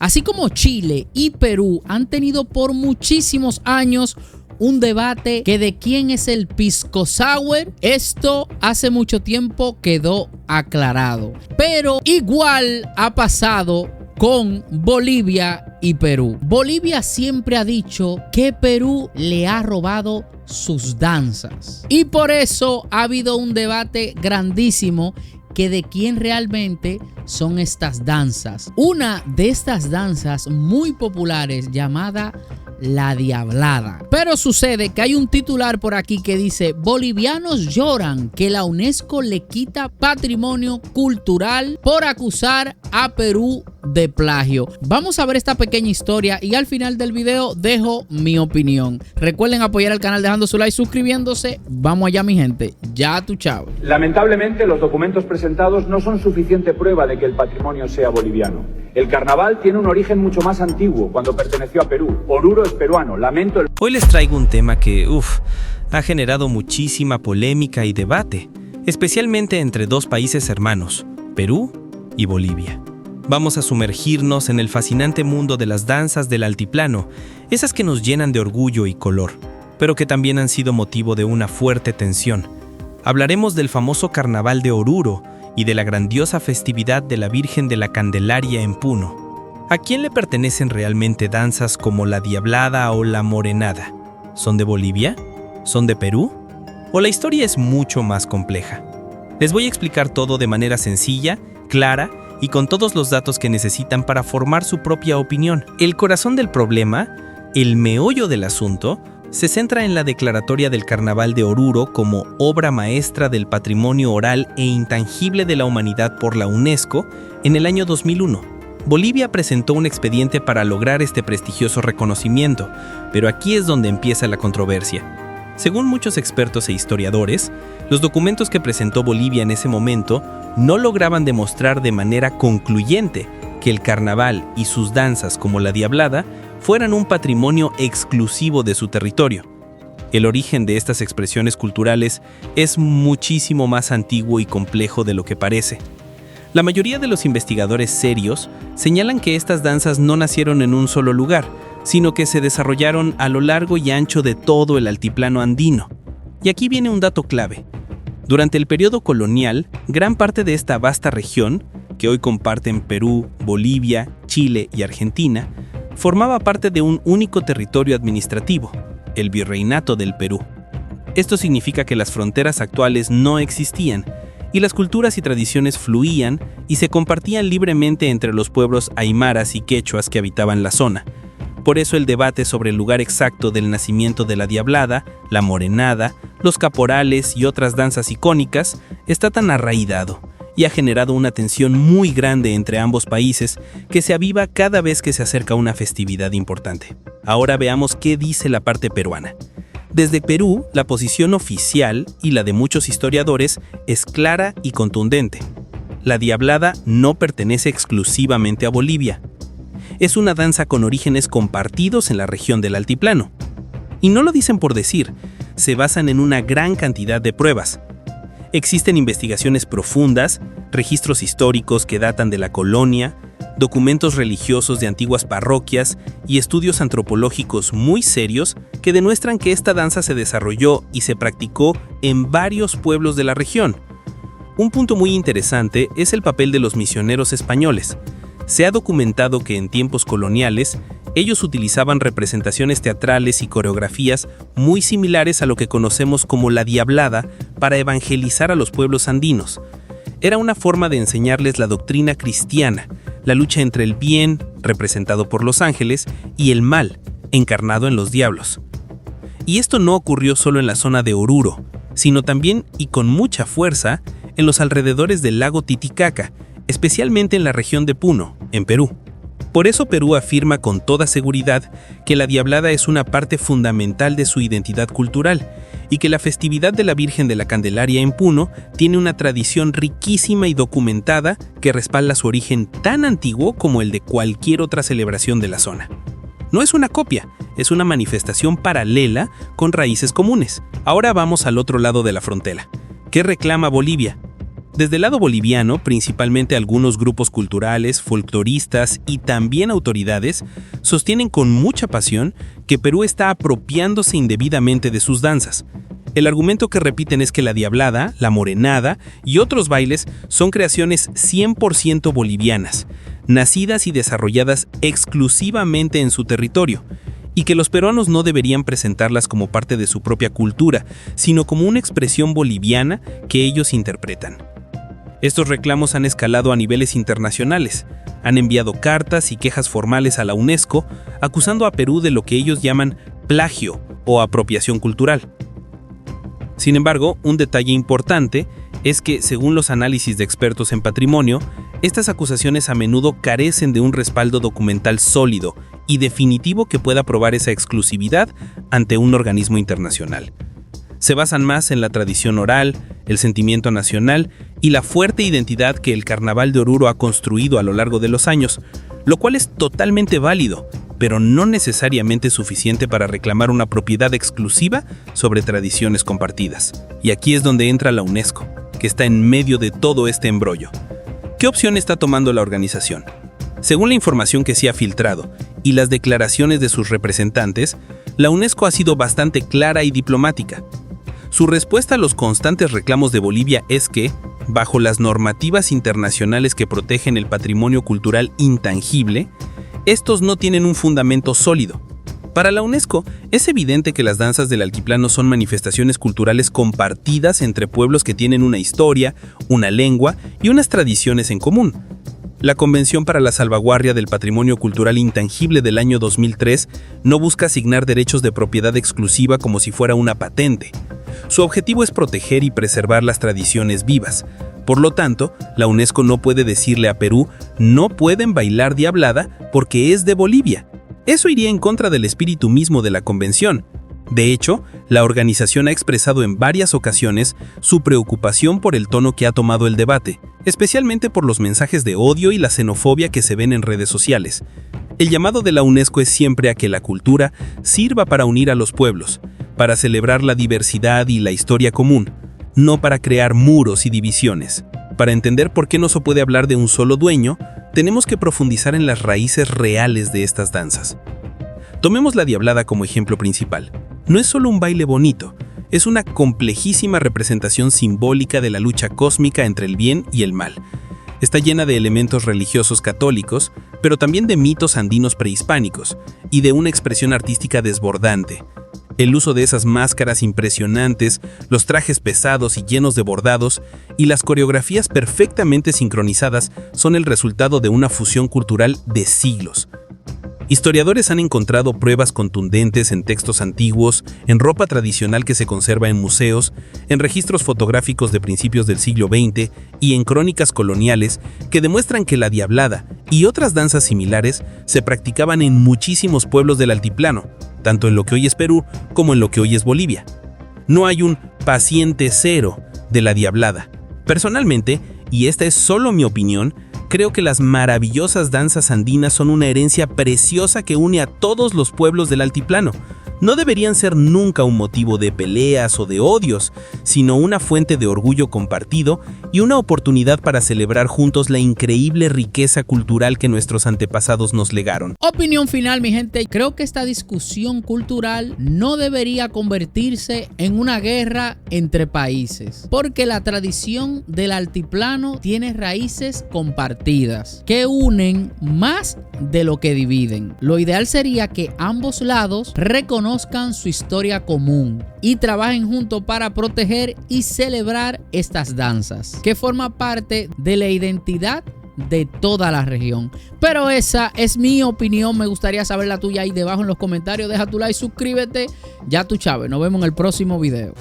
Así como Chile y Perú han tenido por muchísimos años un debate que de quién es el pisco sour, esto hace mucho tiempo quedó aclarado. Pero igual ha pasado con Bolivia y Perú. Bolivia siempre ha dicho que Perú le ha robado sus danzas. Y por eso ha habido un debate grandísimo que de quién realmente son estas danzas. Una de estas danzas muy populares llamada la Diablada. Pero sucede que hay un titular por aquí que dice: bolivianos lloran que la UNESCO le quita patrimonio cultural por acusar a Perú de plagio. Vamos a ver esta pequeña historia y al final del video dejo mi opinión. Recuerden apoyar al canal dejando su like, suscribiéndose. Vamos allá, mi gente. Ya tu chavo. Lamentablemente, los documentos presentados no son suficiente prueba de que el patrimonio sea boliviano. El carnaval tiene un origen mucho más antiguo, cuando perteneció a Perú. Oruro es peruano. Lamento el... Hoy les traigo un tema que, ha generado muchísima polémica y debate, especialmente entre dos países hermanos, Perú y Bolivia. Vamos a sumergirnos en el fascinante mundo de las danzas del altiplano, esas que nos llenan de orgullo y color, pero que también han sido motivo de una fuerte tensión. Hablaremos del famoso Carnaval de Oruro y de la grandiosa festividad de la Virgen de la Candelaria en Puno. ¿A quién le pertenecen realmente danzas como la Diablada o la Morenada? ¿Son de Bolivia? ¿Son de Perú? ¿O la historia es mucho más compleja? Les voy a explicar todo de manera sencilla, clara y con todos los datos que necesitan para formar su propia opinión. El corazón del problema, el meollo del asunto, se centra en la declaratoria del Carnaval de Oruro como obra maestra del patrimonio oral e intangible de la humanidad por la UNESCO en el año 2001. Bolivia presentó un expediente para lograr este prestigioso reconocimiento, pero aquí es donde empieza la controversia. Según muchos expertos e historiadores, los documentos que presentó Bolivia en ese momento no lograban demostrar de manera concluyente que el carnaval y sus danzas como la Diablada fueran un patrimonio exclusivo de su territorio. El origen de estas expresiones culturales es muchísimo más antiguo y complejo de lo que parece. La mayoría de los investigadores serios señalan que estas danzas no nacieron en un solo lugar, sino que se desarrollaron a lo largo y ancho de todo el altiplano andino. Y aquí viene un dato clave. Durante el periodo colonial, gran parte de esta vasta región, que hoy comparten Perú, Bolivia, Chile y Argentina, formaba parte de un único territorio administrativo, el Virreinato del Perú. Esto significa que las fronteras actuales no existían y las culturas y tradiciones fluían y se compartían libremente entre los pueblos aymaras y quechuas que habitaban la zona. Por eso el debate sobre el lugar exacto del nacimiento de la Diablada, la Morenada, los caporales y otras danzas icónicas está tan arraigado y ha generado una tensión muy grande entre ambos países que se aviva cada vez que se acerca una festividad importante. Ahora veamos qué dice la parte peruana. Desde Perú, la posición oficial y la de muchos historiadores es clara y contundente. La Diablada no pertenece exclusivamente a Bolivia. Es una danza con orígenes compartidos en la región del altiplano. Y no lo dicen por decir, se basan en una gran cantidad de pruebas. Existen investigaciones profundas, registros históricos que datan de la colonia, documentos religiosos de antiguas parroquias y estudios antropológicos muy serios que demuestran que esta danza se desarrolló y se practicó en varios pueblos de la región. Un punto muy interesante es el papel de los misioneros españoles. Se ha documentado que en tiempos coloniales, ellos utilizaban representaciones teatrales y coreografías muy similares a lo que conocemos como la Diablada para evangelizar a los pueblos andinos. Era una forma de enseñarles la doctrina cristiana, la lucha entre el bien, representado por los ángeles, y el mal, encarnado en los diablos. Y esto no ocurrió solo en la zona de Oruro, sino también, y con mucha fuerza, en los alrededores del lago Titicaca, especialmente en la región de Puno, en Perú. Por eso Perú afirma con toda seguridad que la Diablada es una parte fundamental de su identidad cultural y que la festividad de la Virgen de la Candelaria en Puno tiene una tradición riquísima y documentada que respalda su origen tan antiguo como el de cualquier otra celebración de la zona. No es una copia, es una manifestación paralela con raíces comunes. Ahora vamos al otro lado de la frontera. ¿Qué reclama Bolivia? Desde el lado boliviano, principalmente algunos grupos culturales, folcloristas y también autoridades sostienen con mucha pasión que Perú está apropiándose indebidamente de sus danzas. El argumento que repiten es que la diablada, la morenada y otros bailes son creaciones 100% bolivianas, nacidas y desarrolladas exclusivamente en su territorio, y que los peruanos no deberían presentarlas como parte de su propia cultura, sino como una expresión boliviana que ellos interpretan. Estos reclamos han escalado a niveles internacionales. Han enviado cartas y quejas formales a la UNESCO acusando a Perú de lo que ellos llaman plagio o apropiación cultural. Sin embargo, un detalle importante es que, según los análisis de expertos en patrimonio, estas acusaciones a menudo carecen de un respaldo documental sólido y definitivo que pueda probar esa exclusividad ante un organismo internacional. Se basan más en la tradición oral, el sentimiento nacional y la fuerte identidad que el Carnaval de Oruro ha construido a lo largo de los años, lo cual es totalmente válido, pero no necesariamente suficiente para reclamar una propiedad exclusiva sobre tradiciones compartidas. Y aquí es donde entra la UNESCO, que está en medio de todo este embrollo. ¿Qué opción está tomando la organización? Según la información que se ha filtrado y las declaraciones de sus representantes, la UNESCO ha sido bastante clara y diplomática. Su respuesta a los constantes reclamos de Bolivia es que, bajo las normativas internacionales que protegen el patrimonio cultural intangible, estos no tienen un fundamento sólido. Para la UNESCO, es evidente que las danzas del altiplano son manifestaciones culturales compartidas entre pueblos que tienen una historia, una lengua y unas tradiciones en común. La Convención para la Salvaguardia del Patrimonio Cultural Intangible del año 2003 no busca asignar derechos de propiedad exclusiva como si fuera una patente. Su objetivo es proteger y preservar las tradiciones vivas. Por lo tanto, la UNESCO no puede decirle a Perú, no pueden bailar diablada porque es de Bolivia. Eso iría en contra del espíritu mismo de la convención. De hecho, la organización ha expresado en varias ocasiones su preocupación por el tono que ha tomado el debate, especialmente por los mensajes de odio y la xenofobia que se ven en redes sociales. El llamado de la UNESCO es siempre a que la cultura sirva para unir a los pueblos, para celebrar la diversidad y la historia común, no para crear muros y divisiones. Para entender por qué no se puede hablar de un solo dueño, tenemos que profundizar en las raíces reales de estas danzas. Tomemos la diablada como ejemplo principal. No es solo un baile bonito, es una complejísima representación simbólica de la lucha cósmica entre el bien y el mal. Está llena de elementos religiosos católicos, pero también de mitos andinos prehispánicos y de una expresión artística desbordante. El uso de esas máscaras impresionantes, los trajes pesados y llenos de bordados, y las coreografías perfectamente sincronizadas son el resultado de una fusión cultural de siglos. Historiadores han encontrado pruebas contundentes en textos antiguos, en ropa tradicional que se conserva en museos, en registros fotográficos de principios del siglo XX y en crónicas coloniales que demuestran que la diablada y otras danzas similares se practicaban en muchísimos pueblos del altiplano, tanto en lo que hoy es Perú como en lo que hoy es Bolivia. No hay un paciente cero de la diablada. Personalmente, y esta es solo mi opinión, creo que las maravillosas danzas andinas son una herencia preciosa que une a todos los pueblos del altiplano. No deberían ser nunca un motivo de peleas o de odios, sino una fuente de orgullo compartido y una oportunidad para celebrar juntos la increíble riqueza cultural que nuestros antepasados nos legaron. Opinión final, mi gente. Creo que esta discusión cultural no debería convertirse en una guerra entre países, porque la tradición del altiplano tiene raíces compartidas que unen más de lo que dividen. Lo ideal sería que ambos lados reconozcan su historia común y trabajen juntos para proteger y celebrar estas danzas, que forman parte de la identidad de toda la región. Pero esa es mi opinión. Me gustaría saber la tuya ahí debajo en los comentarios. Deja tu like, suscríbete. Ya tú sabes. Nos vemos en el próximo video.